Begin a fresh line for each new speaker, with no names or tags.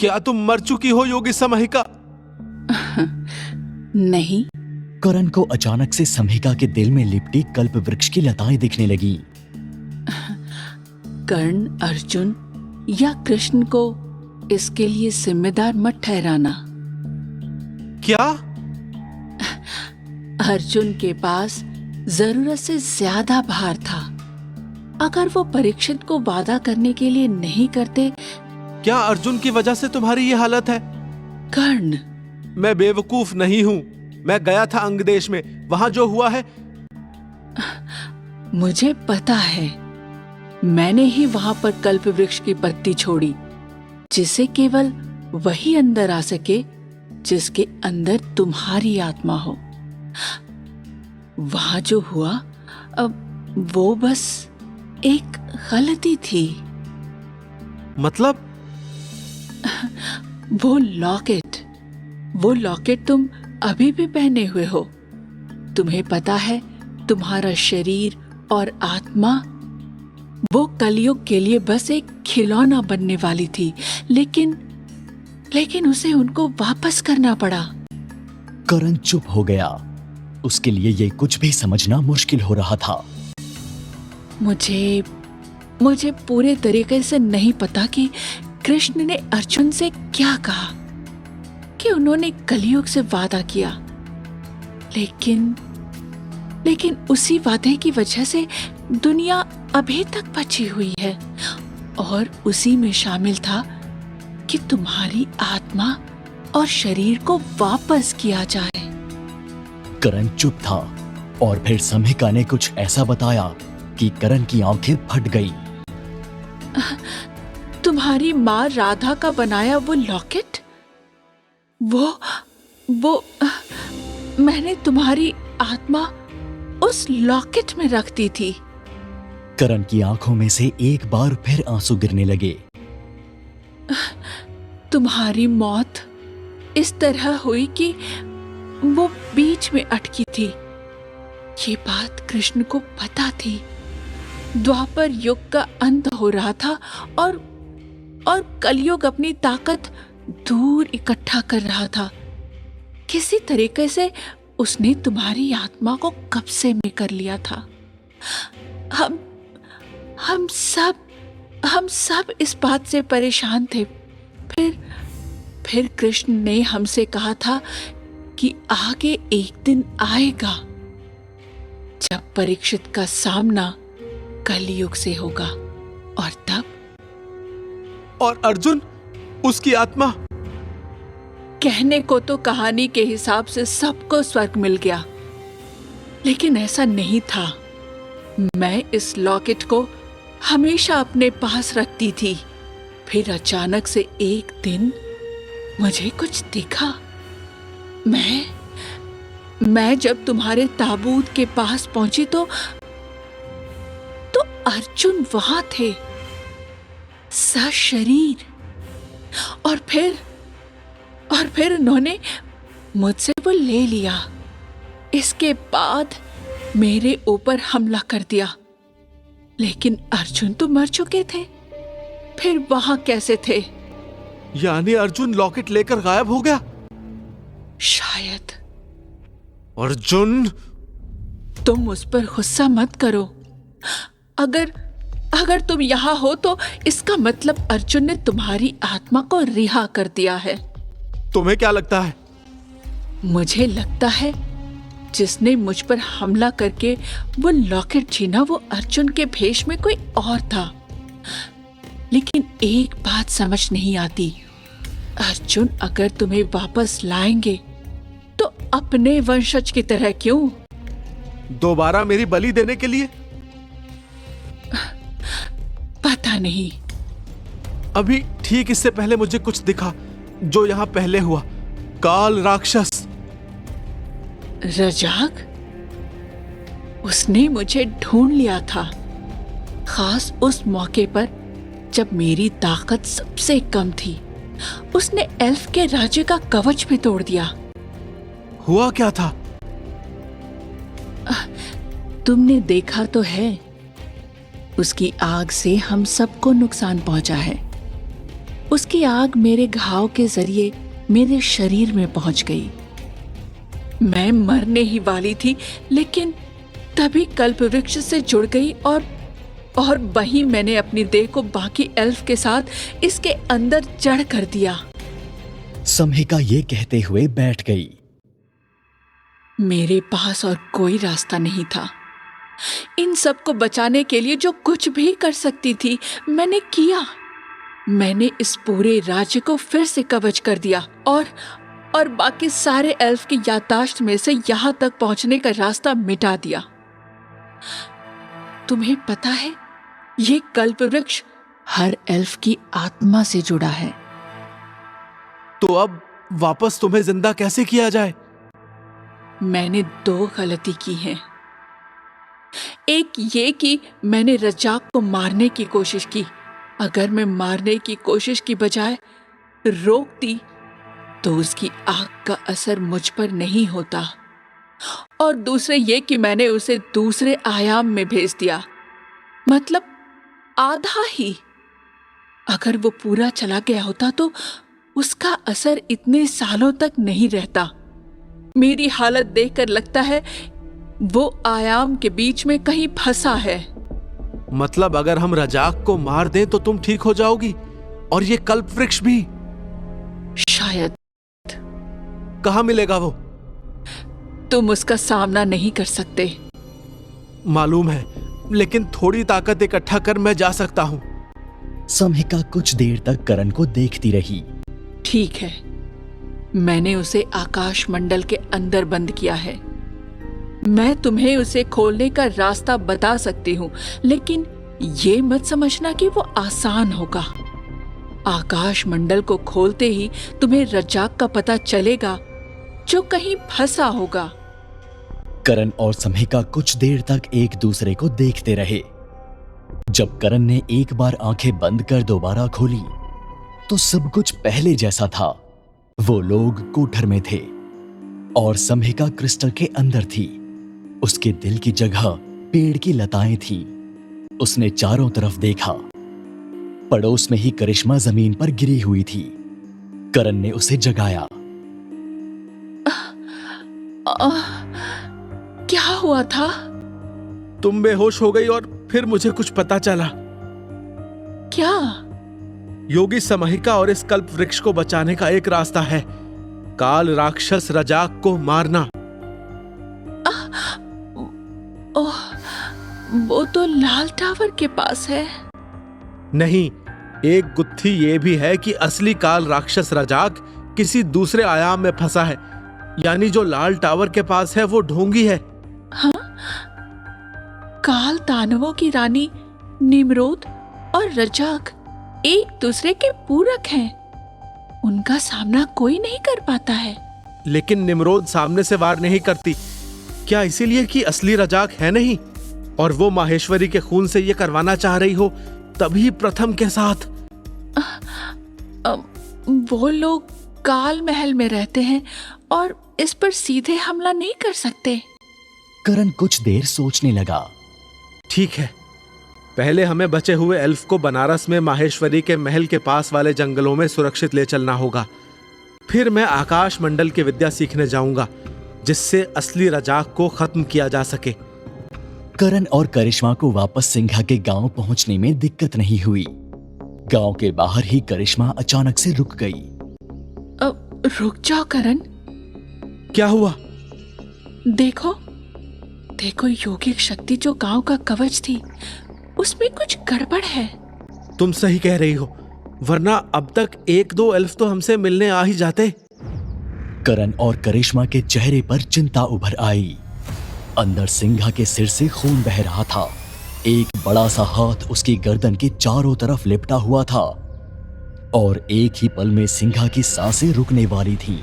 क्या तुम मर चुकी हो योगी समहिका?
नहीं।
करण को अचानक से समहिका के दिल में लिपटी कल्प वृक्ष की लताएं दिखने लगी।
कर्ण, अर्जुन या कृष्ण को इसके लिए जिम्मेदार मत ठहराना।
क्या?
अर्जुन के पास जरूरत से ज्यादा भार था। अगर वो परीक्षित को वादा करने के लिए नहीं करते।
क्या अर्जुन की वजह से तुम्हारी ये हालत है?
कर्ण,
मैं बेवकूफ नहीं हूं। मैं गया था अंग देश में, वहां जो हुआ है।
मुझे पता है। मैंने ही वहां पर कल्प वृक्ष की पत्ती छोड़ी, जिसे केवल वही अंदर आ सके जिसके अंदर तुम्हारी आत्मा हो। वहां जो हुआ वो बस एक गलती थी।
मतलब?
वो लॉकेट तुम अभी भी पहने हुए हो। तुम्हें पता है, तुम्हारा शरीर और आत्मा वो कलयुग के लिए बस एक खिलौना बनने वाली थी, लेकिन उसे उनको वापस करना पड़ा।
करण चुप हो गया। उसके लिए ये कुछ भी समझना मुश्किल हो रहा था।
मुझे पूरे तरीके से नहीं पता कि कृष्ण ने अर्जुन से क्या कहा, कि उन्होंने कलयुग से वादा किया, लेकिन उसी वादे की वजह से दुनिया अभी तक बची हुई है, और उसी में शामिल था कि तुम्हारी आत्मा और शरीर को वापस किया जाए।
करण चुप था और फिर समहिका ने कुछ ऐसा बताया कि करण की आंखें फट गई।
तुम्हारी माँ राधा का बनाया वो लॉकेट, वो मैंने तुम्हारी आत्मा उस लॉकेट में रख दी थी।
करण की आंखों में से एक बार फिर आंसू गिरने लगे।
तुम्हारी मौत इस तरह हुई कि वो बीच में अटकी थी। ये बात कृष्ण को पता थी। द्वापर युग का अंत हो रहा था और कलयुग अपनी ताकत दूर इकट्ठा कर रहा था। किसी तरीके से उसने तुम्हारी आत्मा को कब्जे में कर लिया था। हम सब इस बात से परेशान थे। फिर कृष्ण ने हमसे कहा था कि आगे एक दिन आएगा जब परीक्षित का सामना कलयुग से होगा, और तब।
और अर्जुन, उसकी आत्मा?
कहने को तो कहानी के हिसाब से सबको स्वर्ग मिल गया, लेकिन ऐसा नहीं था। मैं इस लॉकेट को हमेशा अपने पास रखती थी। फिर अचानक से एक दिन मुझे कुछ दिखा। मैं जब तुम्हारे ताबूत के पास पहुंची तो अर्जुन वहां थे, सशरीर। और फिर उन्होंने मुझसे वो ले लिया। इसके बाद मेरे ऊपर हमला कर दिया, लेकिन अर्जुन तो मर चुके थे। फिर वहां कैसे थे?
यानी अर्जुन लॉकेट लेकर गायब हो गया?
शायद।
अर्जुन,
तुम उस पर गुस्सा मत करो। अगर तुम यहां हो तो इसका मतलब अर्जुन ने तुम्हारी आत्मा को रिहा कर दिया है।
तुम्हें क्या लगता है?
मुझे लगता है जिसने मुझ पर हमला करके वो लॉकेट छीना वो अर्जुन के भेष में कोई और था। लेकिन एक बात समझ नहीं आती, अर्जुन अगर तुम्हें वापस लाएंगे तो अपने वंशज की तरह क्यों?
दोबारा मेरी बलि देने के लिए?
पता नहीं।
अभी ठीक इससे पहले मुझे कुछ दिखा जो यहां पहले हुआ। काल राक्षस।
रजाक, उसने मुझे ढूंढ लिया था, खास उस मौके पर जब मेरी ताकत सबसे कम थी। उसने एल्फ के राज्य का कवच भी तोड़ दिया।
हुआ क्या था?
तुमने देखा तो है। उसकी आग से हम सबको नुकसान पहुंचा है। उसकी आग मेरे घाव के जरिए मेरे शरीर में पहुंच गई। मैं मरने ही वाली थी, लेकिन तभी कल्प वृक्ष से जुड़ गई और वहीं मैंने अपनी देह को बाकी एल्फ के साथ इसके अंदर जड़ कर दिया।
सम्हिका ये कहते हुए बैठ गई।
मेरे पास और कोई रास्ता नहीं था। इन सबको बचाने के लिए जो कुछ भी कर सकती थी मैंने किया। मैंने इस पूरे राज्य को फिर से कवच कर दिया और बाकी सारे एल्फ की याददाश्त में से यहां तक पहुंचने का रास्ता मिटा दिया। तुम्हें पता है, ये कल्प वृक्ष हर एल्फ की आत्मा से जुड़ा है।
तो अब वापस तुम्हें जिंदा कैसे किया जाए?
मैंने 2 गलती की हैं। एक ये कि मैंने रज्जाक को मारने की कोशिश की। अगर मैं मारने की कोशिश की बजाय रोकती तो उसकी आग का असर मुझ पर नहीं होता। और दूसरे ये कि मैंने उसे दूसरे आयाम में भेज दिया, मतलब आधा ही। अगर वो पूरा चला गया होता तो उसका असर इतने सालों तक नहीं रहता। मेरी हालत देखकर लगता है वो आयाम के बीच में कहीं फंसा है।
मतलब अगर हम रजाक को मार दें तो तुम ठीक हो जाओगी, और ये कल्प वृक्ष भी?
शायद।
कहाँ मिलेगा वो?
तुम उसका सामना नहीं कर सकते।
मालूम है, लेकिन थोड़ी ताकत इकट्ठा कर मैं जा सकता हूं।
सम्हिका कुछ देर तक करण को देखती रही।
ठीक है, मैंने उसे आकाश मंडल के अंदर बंद किया है। मैं तुम्हें उसे खोलने का रास्ता बता सकती हूँ, लेकिन ये मत समझना कि वो आसान होगा। आकाश मंडल को खोलते ही तुम्हें रज्जाक का पता चलेगा, जो कहीं फंसा होगा।
करण और सम्हिका कुछ देर तक एक दूसरे को देखते रहे। जब करण ने एक बार आंखें बंद कर दोबारा खोली तो सब कुछ पहले जैसा था। वो लोग कोठर में थे और सम्हिका क्रिस्टल के अंदर थी। उसके दिल की जगह पेड़ की लताएं थी। उसने चारों तरफ देखा। पड़ोस में ही करिश्मा जमीन पर गिरी हुई थी। करण ने उसे जगाया।
क्या हुआ था?
तुम बेहोश हो गई और फिर मुझे कुछ पता चला।
क्या?
योगी सम्हिका और इस कल्प वृक्ष को बचाने का एक रास्ता है, काल राक्षस रजाक को मारना।
ओह, वो तो लाल टावर के पास है।
नहीं, एक गुत्थी ये भी है कि असली काल राक्षस रजाक किसी दूसरे आयाम में फंसा है। यानी जो लाल टावर के पास है वो ढोंगी है।
हाँ? काल दानवों की रानी निम्रोद और रजाक एक दूसरे के पूरक हैं। उनका सामना कोई नहीं कर पाता है।
लेकिन निम्रोद सामने से वार नहीं करती। क्या इसीलिए कि असली रजाक है नहीं, और वो माहेश्वरी के खून से ये करवाना चाह रही हो, तभी प्रथम के साथ?
वो लोग काल महल में रहते हैं और इस पर सीधे हमला नहीं कर सकते।
करण कुछ देर सोचने लगा।
ठीक है, पहले हमें बचे हुए एल्फ को बनारस में माहेश्वरी के महल के पास वाले जंगलों में सुरक्षित ले चलना होगा। फिर मैं आकाश मंडल की विद्या सीखने जाऊंगा, जिससे असली रजाक को खत्म किया जा सके।
करण और करिश्मा को वापस सिंघा के गांव पहुंचने में दिक्कत नहीं हुई। गांव के बाहर ही करिश्मा अचानक से रुक गई।
रुक जाओ करण।
क्या हुआ?
देखो योगिक शक्ति जो गांव का कवच थी, उसमें कुछ गड़बड़ है।
तुम सही कह रही हो, वरना अब तक 1-2 एल्फ तो हमसे मिलने आ ही जाते।
करण और करिश्मा के चेहरे पर चिंता उभर आई। अंदर सिंघा के सिर से खून बह रहा था। एक बड़ा सा हाथ उसकी गर्दन के चारों तरफ लिपटा हुआ था और एक ही पल में सिंघा की सांसें रुकने वाली थी।